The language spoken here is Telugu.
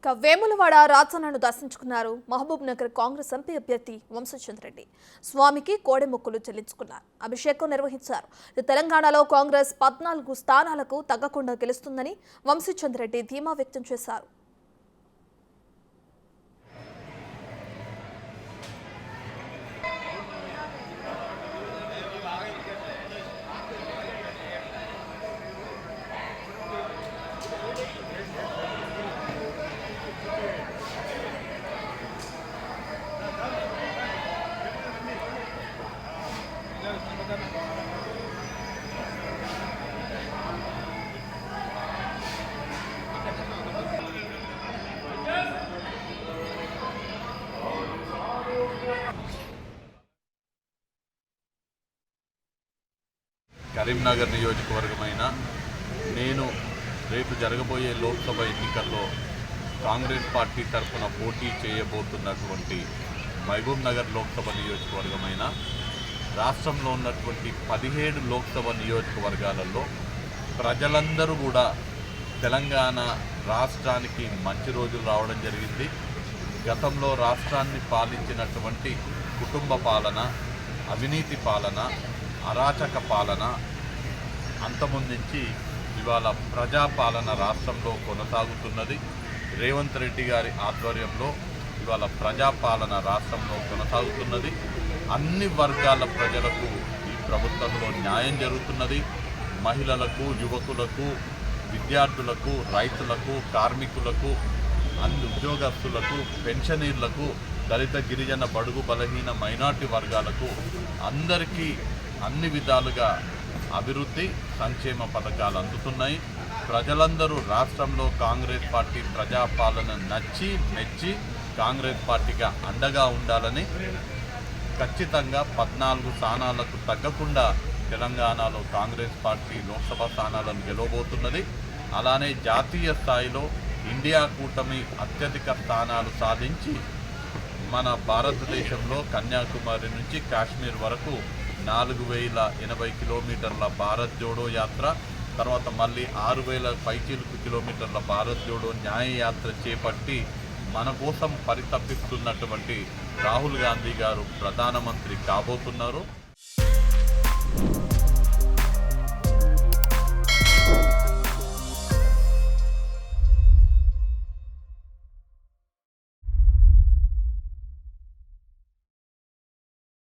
వేములవాడ రాజన్నను దర్శించుకున్నారు మహబూబ్ నగర్ కాంగ్రెస్ ఎంపీ అభ్యర్థి వంశీచంద్ర రెడ్డి. స్వామికి కోడెమొక్కులు చెల్లించుకున్నారు. అభిషేకం నిర్వహించారు. తెలంగాణలో కాంగ్రెస్ 14 స్థానాలకు తగ్గకుండా గెలుస్తుందని వంశీచంద్ర రెడ్డి ధీమా వ్యక్తం చేశారు. కరీంనగర్ నియోజకవర్గమైన నేను రేపు జరగబోయే లోక్సభ ఎన్నికల్లో కాంగ్రెస్ పార్టీ తరఫున పోటీ చేయబోతున్నటువంటి మహబూబ్ నగర్ లోక్సభ నియోజకవర్గమైన రాష్ట్రంలో ఉన్నటువంటి 17 లోక్సభ నియోజకవర్గాలలో ప్రజలందరూ కూడా తెలంగాణ రాష్ట్రానికి మంచి రోజులు రావడం జరిగింది. గతంలో రాష్ట్రాన్ని పాలించినటువంటి కుటుంబ పాలన, అవినీతి పాలన, అరాచక పాలన అంతమొందించి ఇవాళ ప్రజాపాలన రాష్ట్రంలో కొనసాగుతున్నది. రేవంత్ రెడ్డి గారి ఆధ్వర్యంలో ఇవాళ ప్రజాపాలన రాష్ట్రంలో కొనసాగుతున్నది. అన్ని వర్గాల ప్రజలకు ఈ ప్రభుత్వంలో న్యాయం జరుగుతున్నది. మహిళలకు, యువకులకు, విద్యార్థులకు, రైతులకు, కార్మికులకు, అన్ని ఉద్యోగస్తులకు, పెన్షనీర్లకు, దళిత గిరిజన బడుగు బలహీన మైనార్టీ వర్గాలకు అందరికీ అన్ని విధాలుగా అభివృద్ధి సంక్షేమ పథకాలు అందుతున్నాయి. ప్రజలందరూ రాష్ట్రంలో కాంగ్రెస్ పార్టీ ప్రజాపాలన నచ్చి మెచ్చి కాంగ్రెస్ పార్టీగా అండగా ఉండాలని ఖచ్చితంగా 14 స్థానాలకు తగ్గకుండా తెలంగాణలో కాంగ్రెస్ పార్టీ లోక్సభ స్థానాలను గెలవబోతున్నది. అలానే జాతీయ స్థాయిలో ఇండియా కూటమి అత్యధిక స్థానాలు సాధించి మన భారతదేశంలో కన్యాకుమారి నుంచి కాశ్మీర్ వరకు 4080 కిలోమీటర్ల భారత్ జోడో యాత్ర, తర్వాత మళ్ళీ 6000 పైచిలుకు కిలోమీటర్ల భారత్ జోడో న్యాయ యాత్ర చేపట్టి మన కోసం పరితపిస్తున్నటువంటి రాహుల్ గాంధీ గారు ప్రధానమంత్రి కాబోతున్నారు.